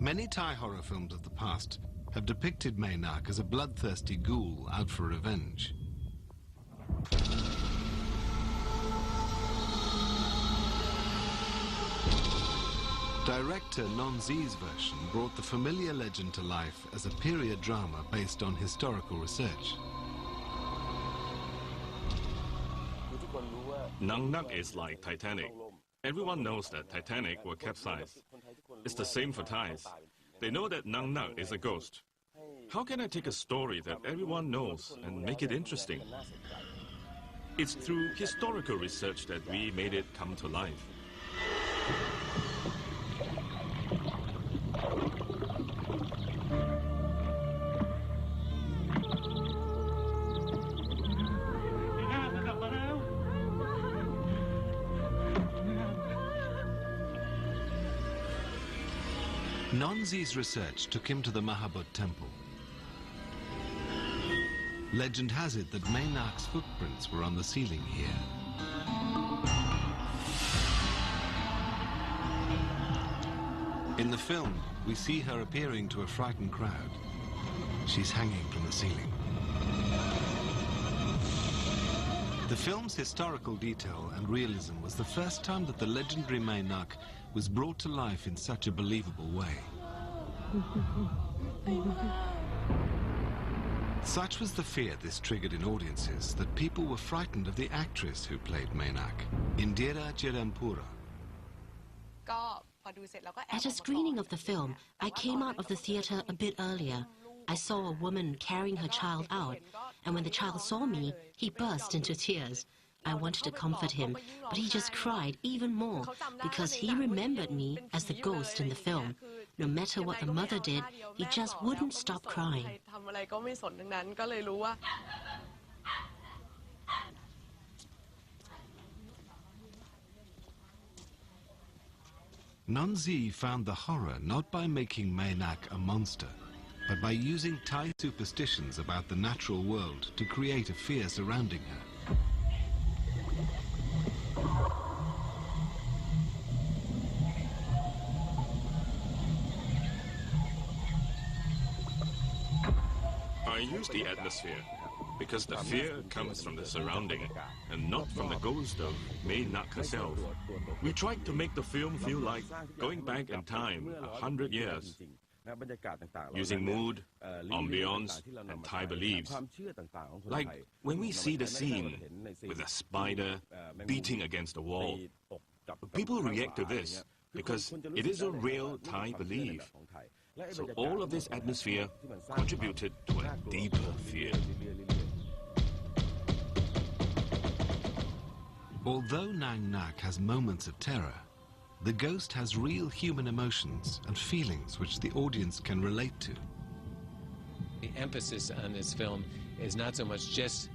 Many Thai horror films of the past have depicted Mae Nak as a bloodthirsty ghoul out for revenge. Director Non Zi's version brought the familiar legend to life as a period drama based on historical research. Nang Nak is like Titanic. Everyone knows that Titanic will capsize. It's the same for Thais. They know that Nang Nak is a ghost. How can I take a story that everyone knows and make it interesting? It's through historical research that we made it come to life. Non Zi's research took him to the Mahabodh temple. Legend has it that Mae Nak's footprints were on the ceiling here. In the film, we see her appearing to a frightened crowd. She's hanging from the ceiling. The film's historical detail and realism was the first time that the legendary Mae Nak was brought to life in such a believable way. Such was the fear this triggered in audiences that people were frightened of the actress who played Mae Nak, Indira Chirampura. At a screening of the film, I came out of the theater a bit earlier. I saw a woman carrying her child out, and when the child saw me, he burst into tears. I wanted to comfort him, but he just cried even more because he remembered me as the ghost in the film. No matter what the mother did, he just wouldn't stop crying. Non Zi found the horror not by making Mae Nak a monster, but by using Thai superstitions about the natural world to create a fear surrounding her. I use the atmosphere because the fear comes from the surrounding and not from the ghost of Mae Nak herself. We tried to make the film feel like going back in time 100 years, using mood, ambience, and Thai beliefs. Like when we see the scene with a spider beating against the wall, people react to this because it is a real Thai belief. So all of this atmosphere contributed to a deeper fear. Although Nang Nak has moments of terror, the ghost has real human emotions and feelings which the audience can relate to. The emphasis on this film is not so much just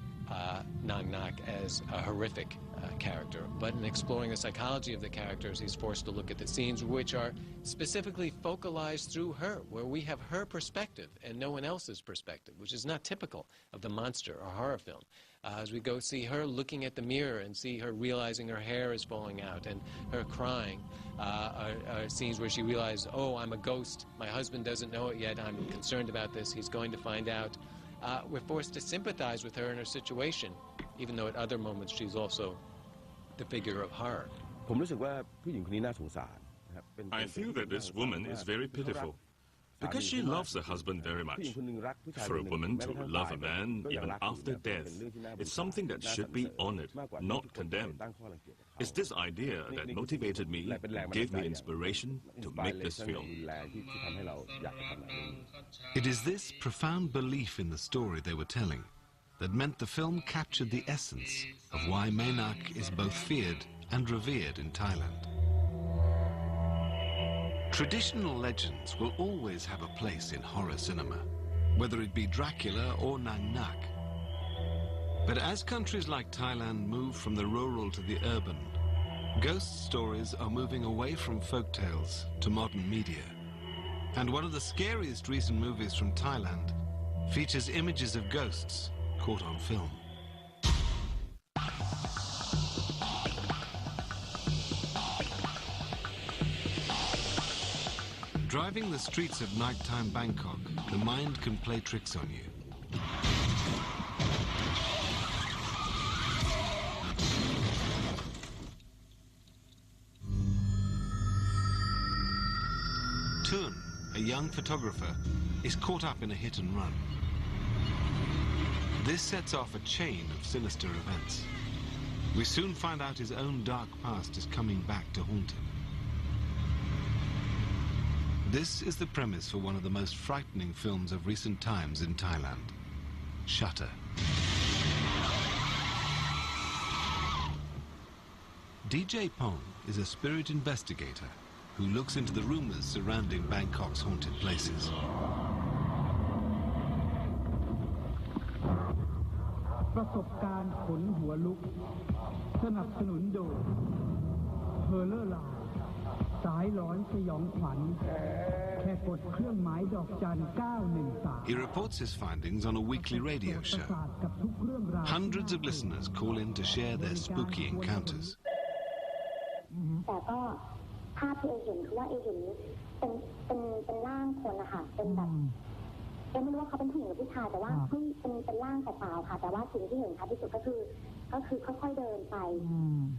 Nang Nak as a horrific character, but in exploring the psychology of the characters, he's forced to look at the scenes which are specifically focalized through her, where we have her perspective and no one else's perspective, which is not typical of the monster or horror film. As we go see her looking at the mirror and see her realizing her hair is falling out and her crying, are scenes where she realizes, oh, I'm a ghost, my husband doesn't know it yet, I'm concerned about this, he's going to find out. We're forced to sympathize with her in her situation, even though at other moments she's also the figure of horror. I feel that this woman is very pitiful because she loves her husband very much. For a woman to love a man even after death is something that should be honored, not condemned. It's this idea that motivated me, gave me inspiration to make this film. It is this profound belief in the story they were telling that meant the film captured the essence of why Mae Nak is both feared and revered in Thailand. Traditional legends will always have a place in horror cinema, whether it be Dracula or Nang Nak. But as countries like Thailand move from the rural to the urban, ghost stories are moving away from folktales to modern media. And one of the scariest recent movies from Thailand features images of ghosts caught on film. Driving the streets of nighttime Bangkok, the mind can play tricks on you. Tuan, a young photographer, is caught up in a hit and run. This sets off a chain of sinister events. We soon find out his own dark past is coming back to haunt him. This is the premise for one of the most frightening films of recent times in Thailand, Shutter. DJ Pong is a spirit investigator who looks into the rumors surrounding Bangkok's haunted places. He reports his findings on a weekly radio show. Hundreds of listeners call in to share their spooky encounters. ภาพที่เห็นคือว่าเห็นเป็นร่างคนนะคะเป็นแบบไม่รู้ว่าเขาเป็นผู้หญิงหรือผู้ชายแต่ว่าเป็นร่างสาวๆค่ะแต่ว่าสิ่งที่เห็นชัดที่สุดก็คือค่อยๆเดินไป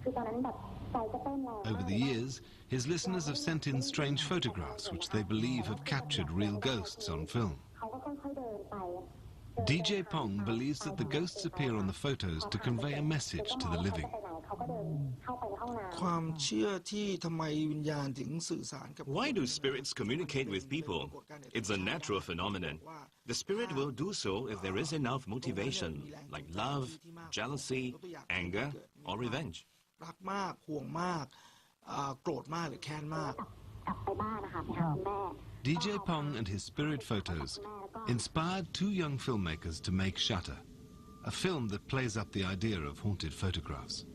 คือตอนนั้นแบบใจก็เต้นแรง Over the years, his listeners have sent in strange photographs which they believe have captured real ghosts on film. เขาก็ค่อยๆเดินไป DJ Pong believes that the ghosts appear on the photos to convey a message to the living. Why do spirits communicate with people? It's a natural phenomenon. The spirit will do so if there is enough motivation, like love, jealousy, anger, or revenge. DJ Pong and his spirit photos inspired two young filmmakers to make Shutter, a film that plays up the idea of haunted photographs.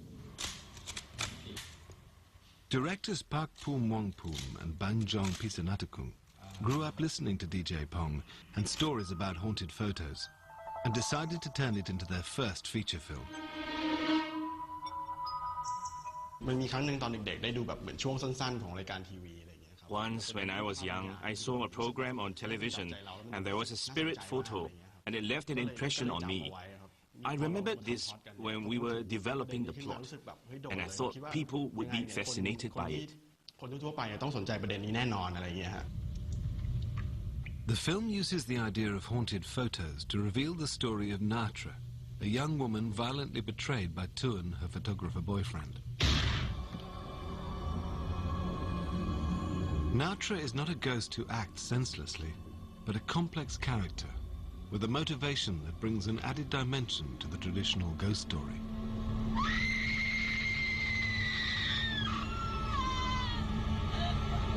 Directors Park Poom Wongpoom and Bangjong Pisanatakung grew up listening to DJ Pong and stories about haunted photos and decided to turn it into their first feature film. Once, when I was young, I saw a program on television, and there was a spirit photo, and it left an impression on me. I remembered this when we were developing the plot, and I thought people would be fascinated by it. The film uses the idea of haunted photos to reveal the story of Natra, a young woman violently betrayed by Tuan, her photographer boyfriend. Natra is not a ghost who acts senselessly, but a complex character with a motivation that brings an added dimension to the traditional ghost story.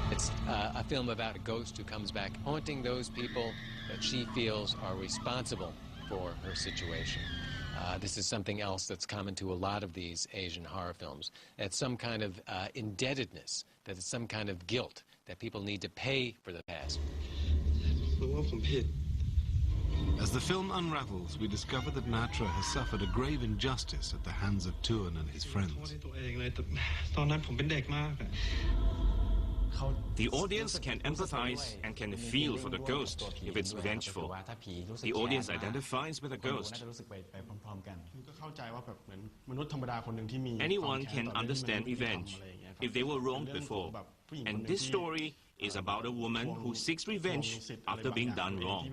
It's a film about a ghost who comes back haunting those people that she feels are responsible for her situation. This is something else that's common to a lot of these Asian horror films. It's some kind of indebtedness, that it's some kind of guilt that people need to pay for the past. As the film unravels, we discover that Natra has suffered a grave injustice at the hands of Tuan and his friends. The audience can empathize and can feel for the ghost if it's vengeful. The audience identifies with the ghost. Anyone can understand revenge if they were wronged before. And this story is about a woman who seeks revenge after being done wrong.